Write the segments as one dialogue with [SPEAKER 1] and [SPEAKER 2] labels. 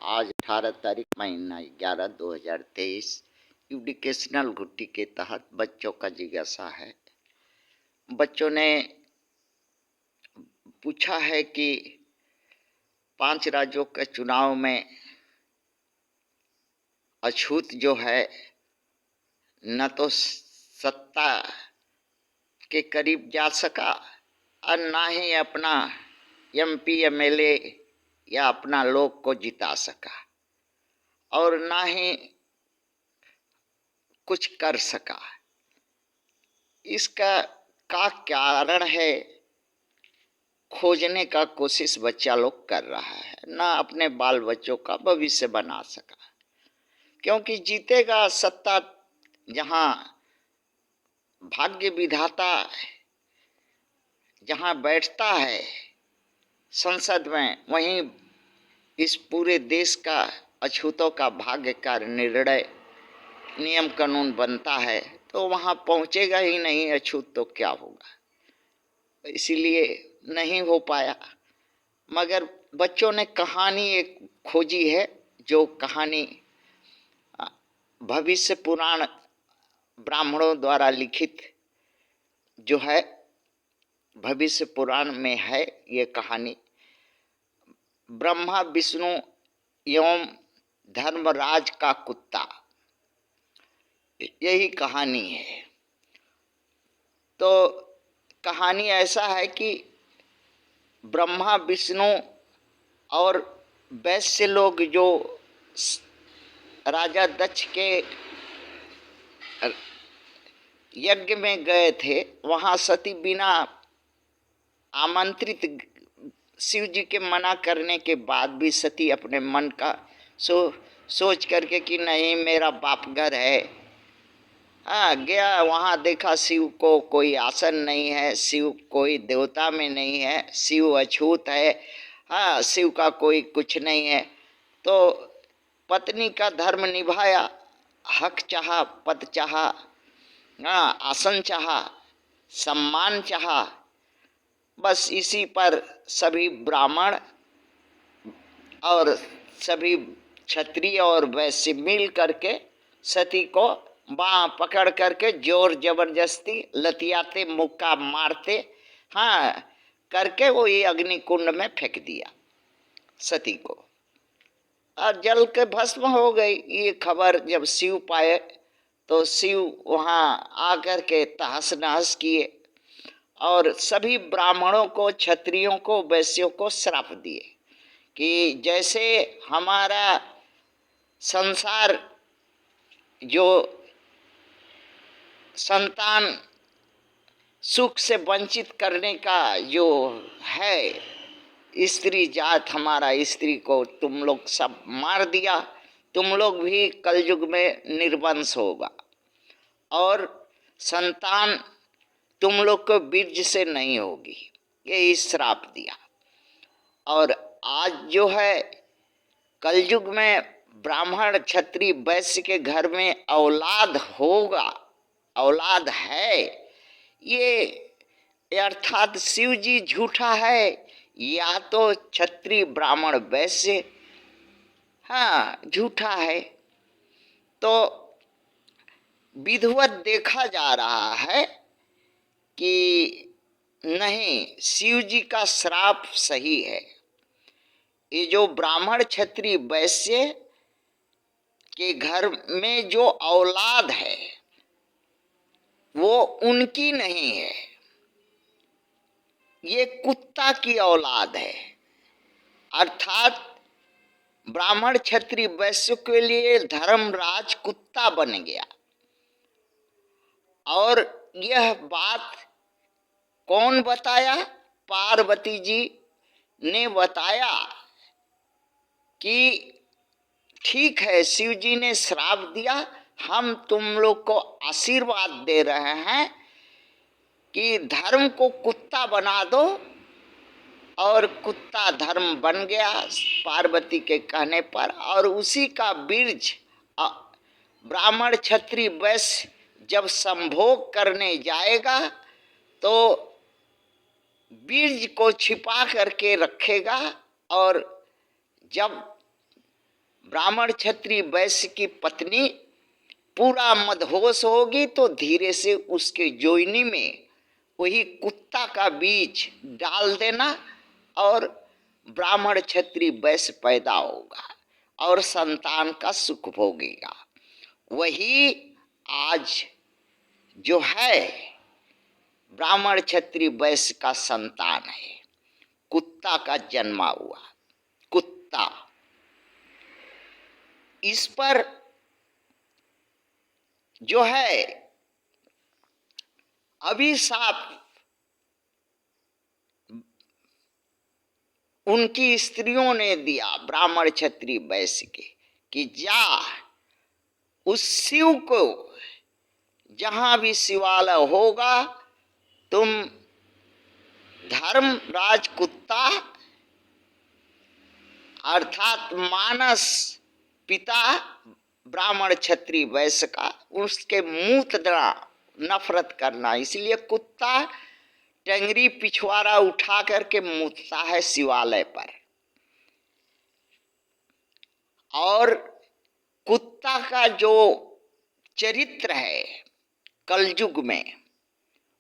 [SPEAKER 1] आज 18 तारीख महीना 11 2023 एजुकेशनल घुट्टी के तहत बच्चों का जिज्ञासा है। बच्चों ने पूछा है कि 5 राज्यों के चुनाव में अछूत जो है न तो सत्ता के करीब जा सका और ना ही अपना एमपी एमएलए या अपना लोग को जिता सका और ना ही कुछ कर सका। इसका कारण है खोजने का कोशिश बच्चा लोग कर रहा है, ना अपने बाल बच्चों का भविष्य बना सका। क्योंकि जीतेगा सत्ता जहां भाग्य विधाता जहां बैठता है संसद में, वहीं इस पूरे देश का अछूतों का भाग्य का निर्णय नियम कानून बनता है, तो वहां पहुंचेगा ही नहीं अछूत तो क्या होगा। इसीलिए नहीं हो पाया। मगर बच्चों ने कहानी एक खोजी है, जो कहानी भविष्य पुराण ब्राह्मणों द्वारा लिखित जो है भविष्य पुराण में है। ये कहानी ब्रह्मा विष्णु एवं धर्मराज का कुत्ता, यही कहानी है। तो कहानी ऐसा है कि ब्रह्मा विष्णु और वैश्य लोग जो राजा दक्ष के यज्ञ में गए थे, वहां सती बिना आमंत्रित शिव जी के मना करने के बाद भी सती अपने मन का सोच करके कि नहीं मेरा बाप घर है, गया। वहां देखा शिव को कोई आसन नहीं है, शिव कोई देवता में नहीं है, शिव अछूत है, शिव का कोई कुछ नहीं है। तो पत्नी का धर्म निभाया, हक चाहा, पद चाहा, आसन चाहा, सम्मान चाहा। बस इसी पर सभी ब्राह्मण और सभी क्षत्रिय और वैश्य मिल करके सती को बाँह पकड़ करके जोर जबरदस्ती लतियाते मुक्का मारते करके वो ये अग्निकुंड में फेंक दिया सती को, और जल के भस्म हो गई। ये खबर जब शिव पाए तो शिव वहाँ आकर के तहस नहस किए और सभी ब्राह्मणों को, क्षत्रियों को, वैश्यों को श्राप दिए कि जैसे हमारा संसार जो संतान सुख से वंचित करने का जो है, स्त्री जात, हमारा स्त्री को तुम लोग सब मार दिया, तुम लोग भी कलयुग में निर्वंश होगा और संतान तुम लोग को बीज से नहीं होगी, ये श्राप दिया। और आज जो है कलयुग में ब्राह्मण क्षत्रिय वैश्य के घर में औलाद होगा, औलाद है, ये अर्थात शिव जी झूठा है या तो क्षत्रिय ब्राह्मण वैश्य झूठा है। तो विधिवत देखा जा रहा है कि नहीं, शिव जी का श्राप सही है। ये जो ब्राह्मण क्षत्रिय वैश्य के घर में जो औलाद है वो उनकी नहीं है, ये कुत्ता की औलाद है। अर्थात ब्राह्मण क्षत्रिय वैश्य के लिए धर्मराज कुत्ता बन गया। और यह बात कौन बताया? पार्वती जी ने बताया कि ठीक है, शिव जी ने श्राप दिया, हम तुम लोग को आशीर्वाद दे रहे हैं कि धर्म को कुत्ता बना दो। और कुत्ता धर्म बन गया पार्वती के कहने पर, और उसी का बीज ब्राह्मण क्षत्रिय वैश्य जब संभोग करने जाएगा तो बीज को छिपा करके रखेगा, और जब ब्राह्मण क्षत्रिय वैश्य की पत्नी पूरा मदहोश होगी तो धीरे से उसके जोइनी में वही कुत्ता का बीज डाल देना और ब्राह्मण क्षत्रिय वैश्य पैदा होगा और संतान का सुख भोगेगा। वही आज जो है ब्राह्मण क्षत्रिय वैश्य का संतान है, कुत्ता का जन्मा हुआ कुत्ता। इस पर जो है अभिशाप उनकी स्त्रियों ने दिया ब्राह्मण क्षत्रिय वैश्य के कि जा उस शिव को, जहां भी शिवालय होगा, तुम धर्मराज कुत्ता अर्थात मानस पिता ब्राह्मण क्षत्रिय वैश्य का, उसके मूत देना, नफरत करना। इसलिए कुत्ता टंगरी पिछवाड़ा उठा करके मूतता है शिवालय पर। और कुत्ता का जो चरित्र है कलयुग में,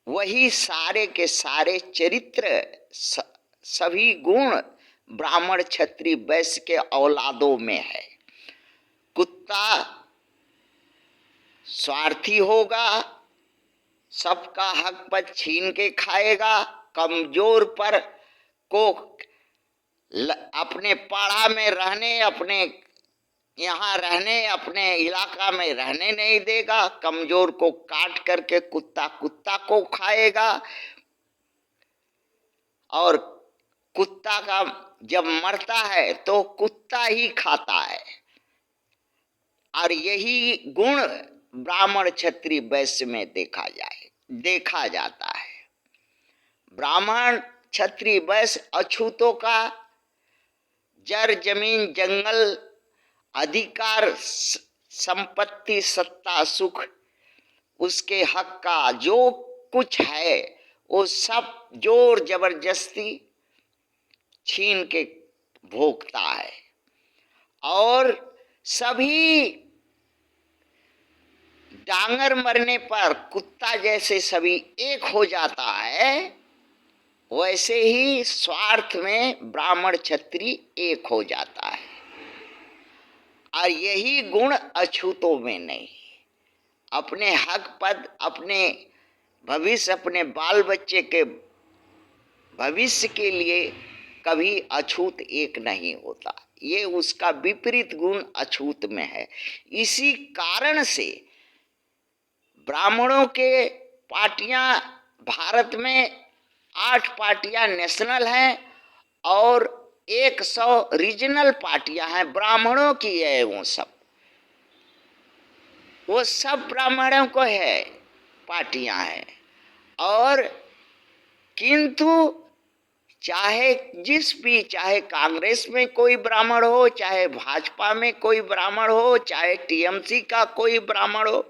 [SPEAKER 1] वही सारे के सारे चरित्र सभी गुण ब्राह्मण क्षत्रिय वैश्य के औलादों में है। कुत्ता स्वार्थी होगा, सबका हक पर छीन के खाएगा, कमजोर पर को अपने पाड़ा में रहने, अपने यहाँ रहने, अपने इलाका में रहने नहीं देगा, कमजोर को काट करके कुत्ता कुत्ता को खाएगा। और कुत्ता का जब मरता है तो कुत्ता ही खाता है। और यही गुण ब्राह्मण क्षत्रिय वैश्य में देखा जाता है। ब्राह्मण क्षत्रिय वैश्य अछूतों का जर जमीन जंगल अधिकार संपत्ति सत्ता सुख उसके हक का जो कुछ है वो सब जोर जबरदस्ती छीन के भोगता है। और सभी डांगर मरने पर कुत्ता जैसे सभी एक हो जाता है, वैसे ही स्वार्थ में ब्राह्मण क्षत्रिय एक हो जाता है। और यही गुण अछूतों में नहीं। अपने हक पद, अपने भविष्य, अपने बाल बच्चे के भविष्य के लिए कभी अछूत एक नहीं होता। ये उसका विपरीत गुण अछूत में है। इसी कारण से ब्राह्मणों के पार्टियां भारत में 8 पार्टियां नेशनल हैं और 100 रीजनल पार्टियां हैं, ब्राह्मणों की है। वो सब ब्राह्मणों को है पार्टियां हैं। और किंतु चाहे चाहे कांग्रेस में कोई ब्राह्मण हो, चाहे भाजपा में कोई ब्राह्मण हो, चाहे टीएमसी का कोई ब्राह्मण हो,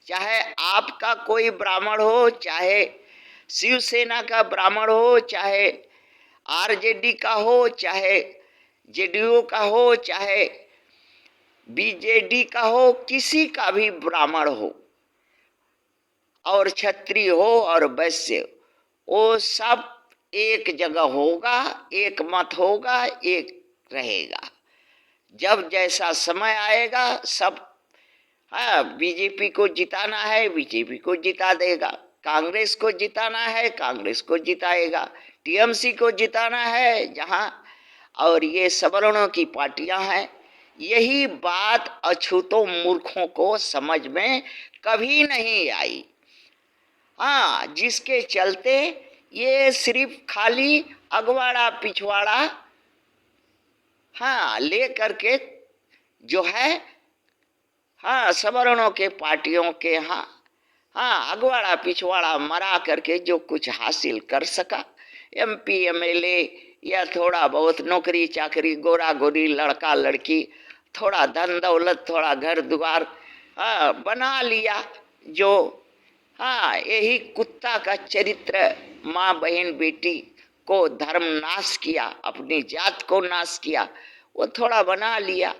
[SPEAKER 1] चाहे आपका कोई ब्राह्मण हो, चाहे शिवसेना का ब्राह्मण हो, चाहे आरजेडी का हो, चाहे जेडीयू का हो, चाहे बीजेडी का हो, किसी का भी ब्राह्मण हो और क्षत्रिय हो और वैश्य, वो सब एक जगह होगा, एक मत होगा, एक रहेगा। जब जैसा समय आएगा सब, हाँ, बीजेपी को जिताना है बीजेपी को जिता देगा, कांग्रेस को जिताना है कांग्रेस को जिताएगा, टीएमसी को जिताना है जहाँ, और ये सवर्णों की पार्टियां हैं। यही बात अछूतों मूर्खों को समझ में कभी नहीं आई। हाँ, जिसके चलते ये सिर्फ खाली अगवाड़ा पिछवाड़ा हाँ ले करके जो है, हाँ, सवर्णों के पार्टियों के हाँ अगवाड़ा पिछवाड़ा मरा करके जो कुछ हासिल कर सका, एमपी एमएलए या थोड़ा बहुत नौकरी चाकरी, गोरा गोरी, लड़का लड़की, थोड़ा धन दौलत, थोड़ा घर द्वार हाँ बना लिया। जो हाँ यही कुत्ता का चरित्र, माँ बहन बेटी को धर्म नाश किया, अपनी जात को नाश किया, वो थोड़ा बना लिया।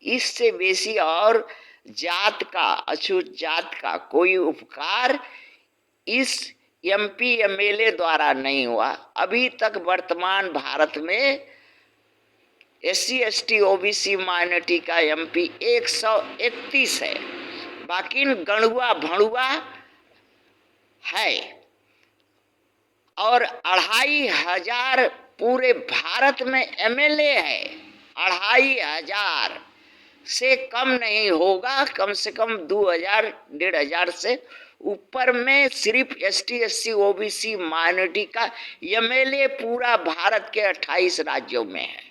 [SPEAKER 1] इससे बेसी और जात का, अछूत जात का कोई उपकार इस एमपी एमएलए द्वारा नहीं हुआ। अभी तक वर्तमान भारत में SC ST OBC माइनॉरिटी का एमपी 131 है, बाकी गणुआ भणुआ है और 2500 पूरे भारत में एमएलए है। 2500 से कम नहीं होगा, कम से कम 2000 1500 से ऊपर में सिर्फ ST SC OBC माइनॉरिटी का एमएलए पूरा भारत के 28 राज्यों में है।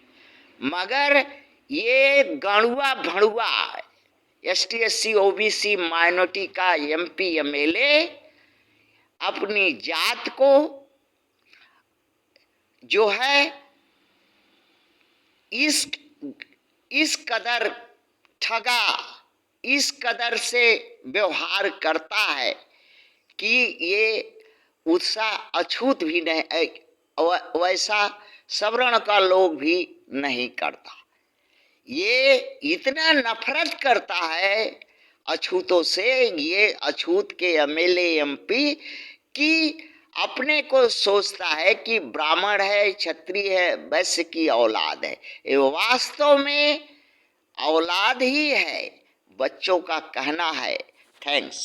[SPEAKER 1] मगर ये गणुआ भणुआ ST SC OBC माइनॉरिटी का MP MLA अपनी जात को जो है इस कदर ठगा, इस कदर से व्यवहार करता है कि ये उत्साह अछूत भी नहीं, वैसा सवर्ण का लोग भी नहीं करता। ये इतना नफरत करता है अछूतों से, ये अछूत के MLA MP कि अपने को सोचता है कि ब्राह्मण है, क्षत्रिय है, वैश्य की औलाद है। ये वास्तव में औलाद ही है, बच्चों का कहना है। थैंक्स।